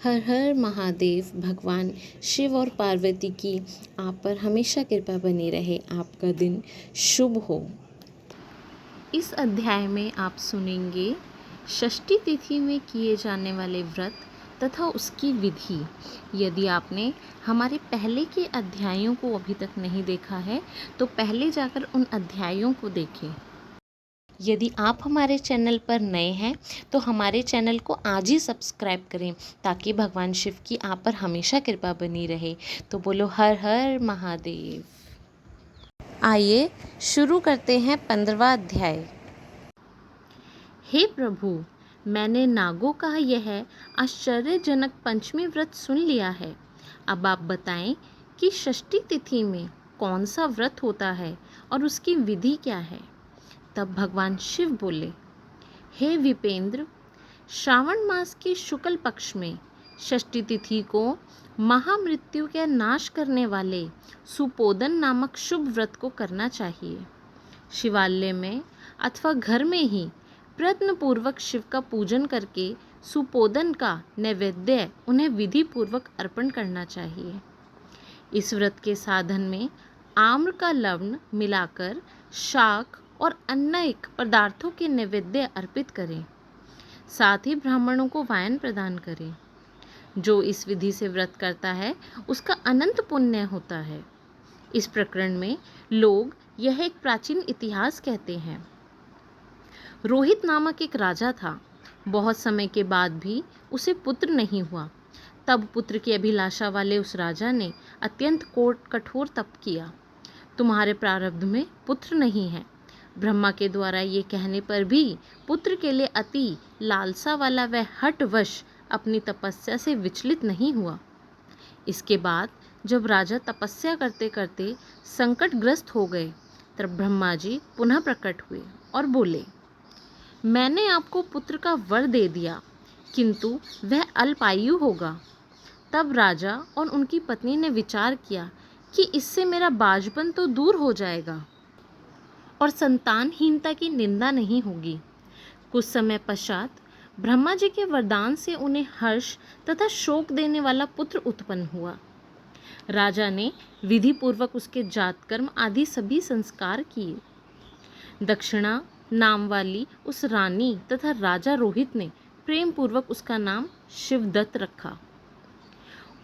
हर हर महादेव। भगवान शिव और पार्वती की आप पर हमेशा कृपा बनी रहे। आपका दिन शुभ हो। इस अध्याय में आप सुनेंगे षष्ठी तिथि में किए जाने वाले व्रत तथा उसकी विधि। यदि आपने हमारे पहले के अध्यायों को अभी तक नहीं देखा है तो पहले जाकर उन अध्यायों को देखें। यदि आप हमारे चैनल पर नए हैं तो हमारे चैनल को आज ही सब्सक्राइब करें ताकि भगवान शिव की आप पर हमेशा कृपा बनी रहे। तो बोलो हर हर महादेव। आइए शुरू करते हैं 15वां अध्याय। हे प्रभु, मैंने नागों का यह आश्चर्यजनक पंचमी व्रत सुन लिया है। अब आप बताएं कि षष्ठी तिथि में कौन सा व्रत होता है और उसकी विधि क्या है। तब भगवान शिव बोले, हे विपेंद्र, श्रावण मास की शुक्ल पक्ष में षष्ठी तिथि को महामृत्यु के नाश करने वाले सुपोदन नामक शुभ व्रत को करना चाहिए। शिवालय में अथवा घर में ही प्रयत्न पूर्वक शिव का पूजन करके सुपोदन का नैवेद्य उन्हें विधि पूर्वक अर्पण करना चाहिए। इस व्रत के साधन में आम्र का लवण मिलाकर शाक और अन्य पदार्थों के नैवेद्य अर्पित करें। साथ ही ब्राह्मणों को वायन प्रदान करें। जो इस विधि से व्रत करता है उसका अनंत पुण्य होता है। इस प्रकरण में लोग यह एक प्राचीन इतिहास कहते हैं। रोहित नामक एक राजा था। बहुत समय के बाद भी उसे पुत्र नहीं हुआ। तब पुत्र की अभिलाषा वाले उस राजा ने अत्यंत कठोर तप किया। तुम्हारे प्रारब्ध में पुत्र नहीं है। ब्रह्मा के द्वारा ये कहने पर भी पुत्र के लिए अति लालसा वाला वह हठवश अपनी तपस्या से विचलित नहीं हुआ। इसके बाद जब राजा तपस्या करते करते संकटग्रस्त हो गए तब ब्रह्मा जी पुनः प्रकट हुए और बोले, मैंने आपको पुत्र का वर दे दिया किंतु वह अल्पायु होगा। तब राजा और उनकी पत्नी ने विचार किया कि इससे मेरा बाजपन तो दूर हो जाएगा और संतानहीनता की निंदा नहीं होगी। कुछ समय पश्चात ब्रह्मा जी के वरदान से उन्हें हर्ष तथा शोक देने वाला पुत्र उत्पन्न हुआ। राजा ने विधि पूर्वक उसके जातकर्म आदि सभी संस्कार किए। दक्षिणा नाम वाली उस रानी तथा राजा रोहित ने प्रेम पूर्वक उसका नाम शिवदत्त रखा।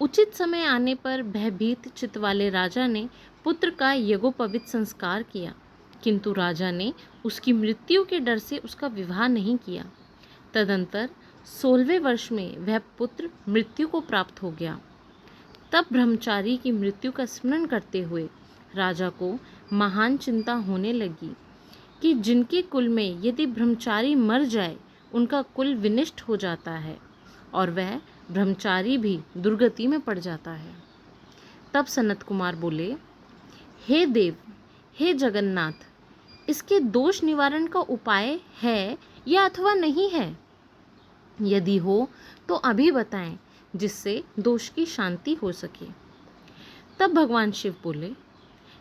उचित समय आने पर भयभीत चित्त वाले राजा ने पुत्र का यज्ञोपवीत संस्कार किया किंतु राजा ने उसकी मृत्यु के डर से उसका विवाह नहीं किया। तदंतर 16वें वर्ष में वह पुत्र मृत्यु को प्राप्त हो गया। तब ब्रह्मचारी की मृत्यु का स्मरण करते हुए राजा को महान चिंता होने लगी कि जिनके कुल में यदि ब्रह्मचारी मर जाए उनका कुल विनिष्ट हो जाता है और वह ब्रह्मचारी भी दुर्गति में पड़ जाता है। तब सनत कुमार बोले, हे देव, हे जगन्नाथ, इसके दोष निवारण का उपाय है या अथवा नहीं है? यदि हो तो अभी बताएं जिससे दोष की शांति हो सके। तब भगवान शिव बोले,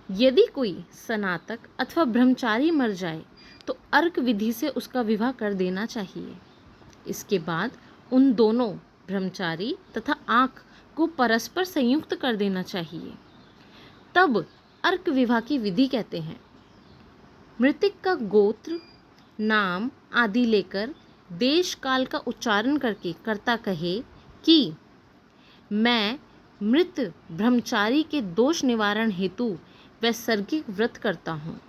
यदि कोई स्नातक अथवा ब्रह्मचारी मर जाए तो अर्क विधि से उसका विवाह कर देना चाहिए। इसके बाद उन दोनों ब्रह्मचारी तथा आँख को परस्पर संयुक्त कर देना चाहिए। तब अर्क विवाह की विधि कहते हैं। मृतक का गोत्र, नाम आदि लेकर देश काल का उच्चारण करके कर्ता कहे कि मैं मृत ब्रह्मचारी के दोष निवारण हेतु वैसर्गिक व्रत करता हूँ।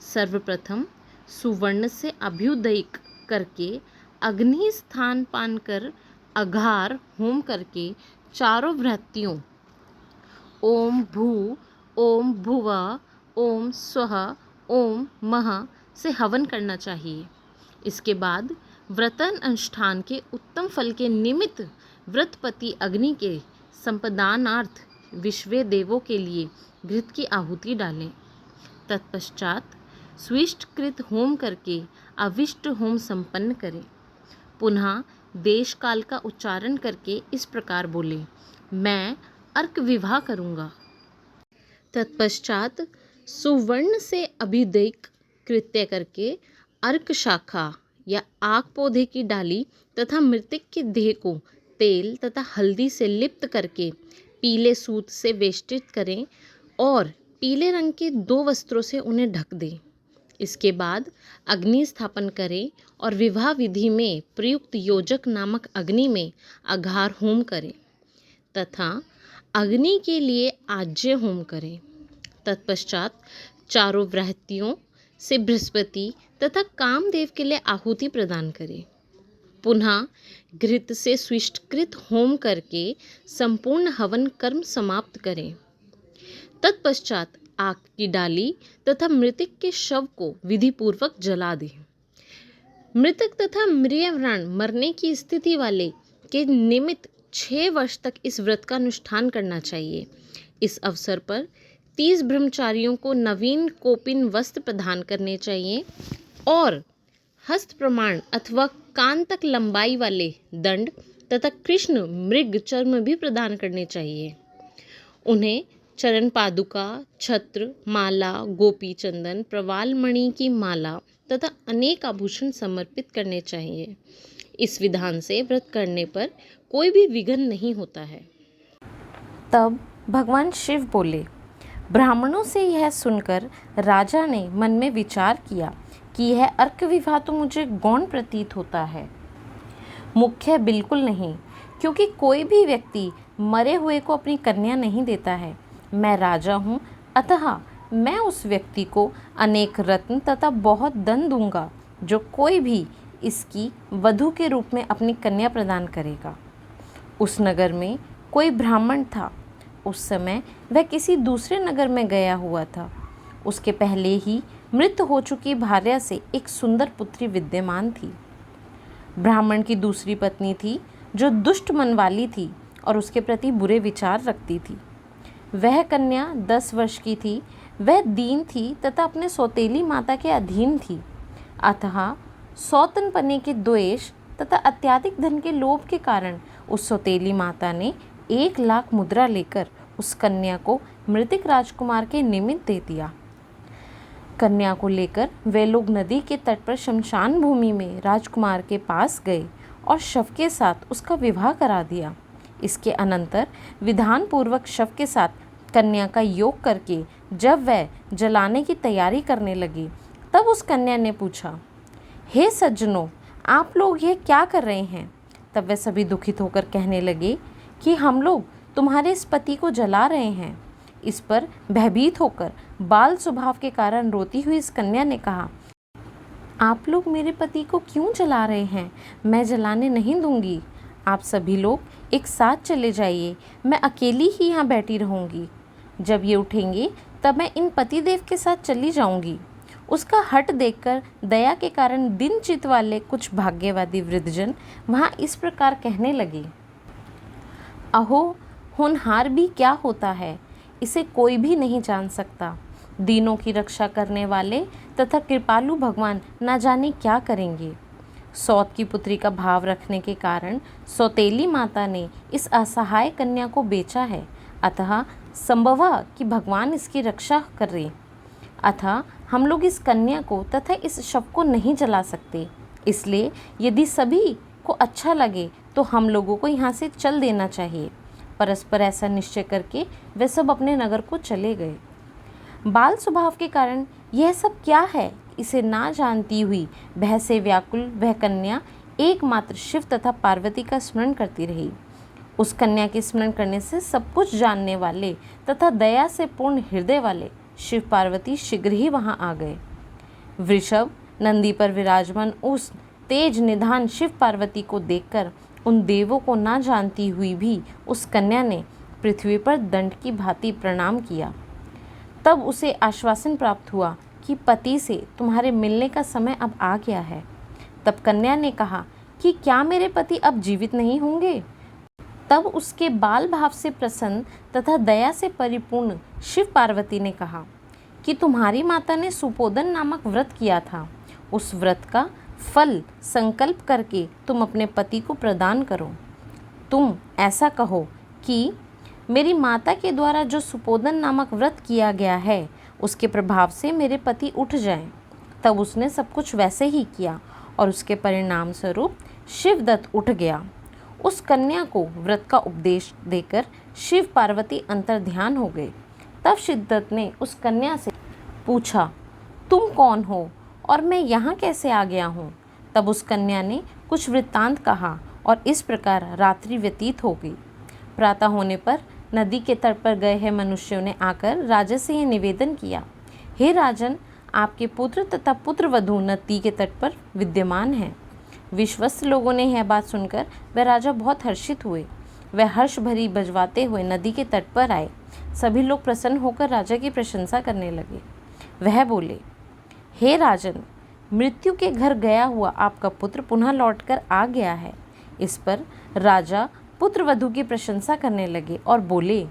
सर्वप्रथम सुवर्ण से अभ्युदयिक करके अग्नि स्थान पान कर अघार होम करके चारों वृत्तियों ओम भू, ओम भुवः, ओम स्वः, ओम मह से हवन करना चाहिए। इसके बाद व्रतन अनुष्ठान के उत्तम फल के निमित्त व्रतपति अग्नि के संपदानार्थ विश्व देवों के लिए घृत की आहुति डालें। तत्पश्चात स्विष्टकृत होम करके अविष्ट होम संपन्न करें। पुनः देश काल का उच्चारण करके इस प्रकार बोले, मैं अर्क विवाह करूँगा। तत्पश्चात सुवर्ण से अभिदेक कृत्य करके अर्क शाखा या आक पौधे की डाली तथा मृतक के देह को तेल तथा हल्दी से लिप्त करके पीले सूत से वेष्टित करें और पीले रंग के 2 वस्त्रों से उन्हें ढक दें। इसके बाद अग्नि स्थापन करें और विवाह विधि में प्रयुक्त योजक नामक अग्नि में अघार होम करें तथा अग्नि के लिए आज्य होम करें। तत्पश्चात चारों व्रहतियों से बृहस्पति तथा कामदेव के लिए आहुति प्रदान करें। पुनः घृत से स्विष्टकृत होम करके संपूर्ण हवन कर्म समाप्त करें। तत्पश्चात आग की डाली तथा मृतक के शव को विधिपूर्वक जला दें। मृतक तथा मृतव्रण मरने की स्थिति वाले के निमित्त 6 वर्ष तक इस व्रत का अनुष्ठान करना चाहिए। इस अवसर पर 30 ब्रह्मचारियों को नवीन कोपिन वस्त्र प्रदान करने चाहिए और हस्त प्रमाण अथवा कान तक लंबाई वाले दंड तथा कृष्ण मृग चर्म भी प्रदान करने चाहिए। उन्हें चरण पादुका, छत्र, माला, गोपी चंदन, प्रवाल मणि की माला तथा अनेक आभूषण समर्पित करने चाहिए। इस विधान से व्रत करने पर कोई भी विघ्न नहीं होता है। तब भगवान शिव बोले। ब्राह्मणों से यह सुनकर राजा ने मन में विचार किया कि यह अर्क विवाह तो मुझे गौण प्रतीत होता है, मुख्य बिल्कुल नहीं, क्योंकि कोई भी व्यक्ति मरे हुए को अपनी कन्या नहीं देता है। मैं राजा हूँ, अतः मैं उस व्यक्ति को अनेक रत्न तथा बहुत धन दूंगा जो कोई भी इसकी वधू के रूप में अपनी कन्या प्रदान करेगा। उस नगर में कोई ब्राह्मण था। उस समय वह किसी दूसरे नगर में गया हुआ था। उसके पहले ही मृत हो चुकी भार्या से एक सुंदर पुत्री विद्यमान थी। ब्राह्मण की दूसरी पत्नी थी जो दुष्ट मन वाली थी और उसके प्रति बुरे विचार रखती थी। वह कन्या 10 वर्ष की थी। वह दीन थी तथा अपने सौतेली माता के अधीन थी। अतः सौतनपने के द्वेष तथा अत्यधिक धन के लोभ के कारण उस सौतेली माता ने 1 लाख मुद्रा लेकर उस कन्या को मृतक राजकुमार के निमित्त दे दिया। कन्या को लेकर वे लोग नदी के तट पर शमशान भूमि में राजकुमार के पास गए और शव के साथ उसका विवाह करा दिया। इसके अनंतर विधान पूर्वक शव के साथ कन्या का योग करके जब वह जलाने की तैयारी करने लगी, तब उस कन्या ने पूछा, हे सज्जनों, आप लोग यह क्या कर रहे हैं? तब वे सभी दुखित होकर कहने लगे कि हम लोग तुम्हारे इस पति को जला रहे हैं। इस पर भयभीत होकर बाल स्वभाव के कारण रोती हुई इस कन्या ने कहा, आप लोग मेरे पति को क्यों जला रहे हैं? मैं जलाने नहीं दूंगी। आप सभी लोग एक साथ चले जाइए, मैं अकेली ही यहाँ बैठी रहूँगी। जब ये उठेंगे तब मैं इन पतिदेव के साथ चली जाऊँगी। उसका हट देखकर दया के कारण दिन चित वाले कुछ भाग्यवादी वृद्धजन वहाँ इस प्रकार कहने लगे, अहो, होनहार भी क्या होता है, इसे कोई भी नहीं जान सकता। दीनों की रक्षा करने वाले तथा कृपालु भगवान न जाने क्या करेंगे। सौत की पुत्री का भाव रखने के कारण सौतेली माता ने इस असहाय कन्या को बेचा है। अतः संभव कि भगवान इसकी रक्षा करें। अतः हम लोग इस कन्या को तथा इस शव को नहीं जला सकते। इसलिए यदि सभी को अच्छा लगे तो हम लोगों को यहाँ से चल देना चाहिए। परस्पर ऐसा निश्चय करके वे सब अपने नगर को चले गए। बाल स्वभाव के कारण यह सब क्या है, इसे ना जानती हुई भय से व्याकुल वह कन्या एकमात्र शिव तथा पार्वती का स्मरण करती रही। उस कन्या के स्मरण करने से सब कुछ जानने वाले तथा दया से पूर्ण हृदय वाले शिव पार्वती शीघ्र ही वहां आ गए। वृषभ नंदी पर विराजमान उस तेज निधान शिव पार्वती को देखकर उन देवों को ना जानती हुई भी उस कन्या ने पृथ्वी पर दंड की भांति प्रणाम किया। तब उसे आश्वासन प्राप्त हुआ कि पति से तुम्हारे मिलने का समय अब आ गया है। तब कन्या ने कहा कि क्या मेरे पति अब जीवित नहीं होंगे? तब उसके बाल भाव से प्रसन्न तथा दया से परिपूर्ण शिव पार्वती ने कहा कि तुम्हारी माता ने सुपोदन नामक व्रत किया था। उस व्रत का फल संकल्प करके तुम अपने पति को प्रदान करो। तुम ऐसा कहो कि मेरी माता के द्वारा जो सुपोदन नामक व्रत किया गया है उसके प्रभाव से मेरे पति उठ जाएं। तब उसने सब कुछ वैसे ही किया और उसके परिणाम स्वरूप शिवदत्त उठ गया। उस कन्या को व्रत का उपदेश देकर शिव पार्वती अंतर्ध्यान हो गए। तब शिवदत्त ने उस कन्या से पूछा, तुम कौन हो और मैं यहाँ कैसे आ गया हूँ? तब उस कन्या ने कुछ वृत्तांत कहा और इस प्रकार रात्रि व्यतीत हो गई। प्रातः होने पर नदी के तट पर गए हैं मनुष्यों ने आकर राजा से यह निवेदन किया, हे राजन, आपके पुत्र तथा पुत्रवधू नदी के तट पर विद्यमान हैं। विश्वस्त लोगों ने यह बात सुनकर वह राजा बहुत हर्षित हुए। वह हर्ष भरी बजवाते हुए नदी के तट पर आए। सभी लोग प्रसन्न होकर राजा की प्रशंसा करने लगे। वह बोले, हे राजन, मृत्यु के घर गया हुआ आपका पुत्र पुनः लौटकर आ गया है। इस पर राजा पुत्रवधू की प्रशंसा करने लगे और बोले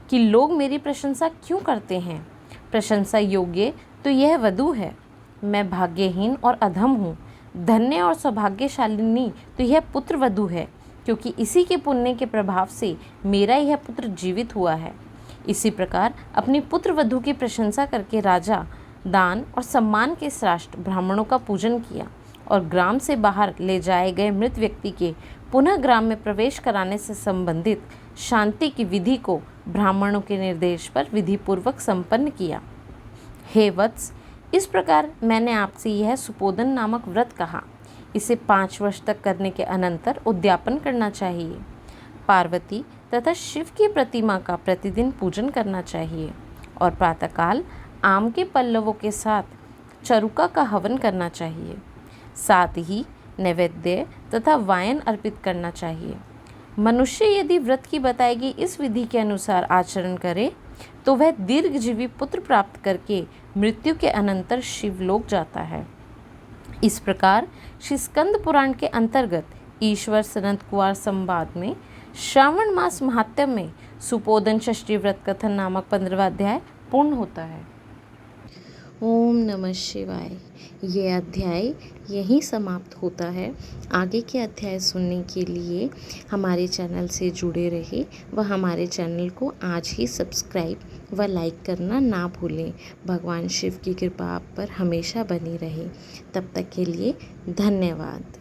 कि लोग मेरी प्रशंसा क्यों करते हैं? प्रशंसा योग्य तो यह वधू है। मैं भाग्यहीन और अधम हूँ। धन्य और सौभाग्यशालिनी तो यह पुत्रवधू है, क्योंकि इसी के पुण्य के प्रभाव से मेरा यह पुत्र जीवित हुआ है। इसी प्रकार अपनी पुत्रवधू की प्रशंसा करके राजा दान और सम्मान के श्रेष्ठ ब्राह्मणों का पूजन किया और ग्राम से बाहर ले जाए गए मृत व्यक्ति के पुनः ग्राम में प्रवेश कराने से संबंधित शांति की विधि को ब्राह्मणों के निर्देश पर विधिपूर्वक संपन्न किया। हे वत्स, इस प्रकार मैंने आपसे यह सुपोदन नामक व्रत कहा। इसे 5 वर्ष तक करने के अनंतर उद्यापन करना चाहिए। पार्वती तथा शिव की प्रतिमा का प्रतिदिन पूजन करना चाहिए और प्रातःकाल आम के पल्लवों के साथ चरुका का हवन करना चाहिए। साथ ही नैवेद्य तथा वायन अर्पित करना चाहिए। मनुष्य यदि व्रत की बताई गई इस विधि के अनुसार आचरण करे तो वह दीर्घजीवी पुत्र प्राप्त करके मृत्यु के अनंतर शिवलोक जाता है। इस प्रकार श्री स्कंद पुराण के अंतर्गत ईश्वर सनत कुमार संवाद में श्रावण मास महात्म्य में सुपोदन षष्ठी व्रत कथन नामक 15वां अध्याय पूर्ण होता है। ओम नमः शिवाय। ये अध्याय यहीं समाप्त होता है। आगे के अध्याय सुनने के लिए हमारे चैनल से जुड़े रहे व हमारे चैनल को आज ही सब्सक्राइब व लाइक करना ना भूलें। भगवान शिव की कृपा आप पर हमेशा बनी रहे। तब तक के लिए धन्यवाद।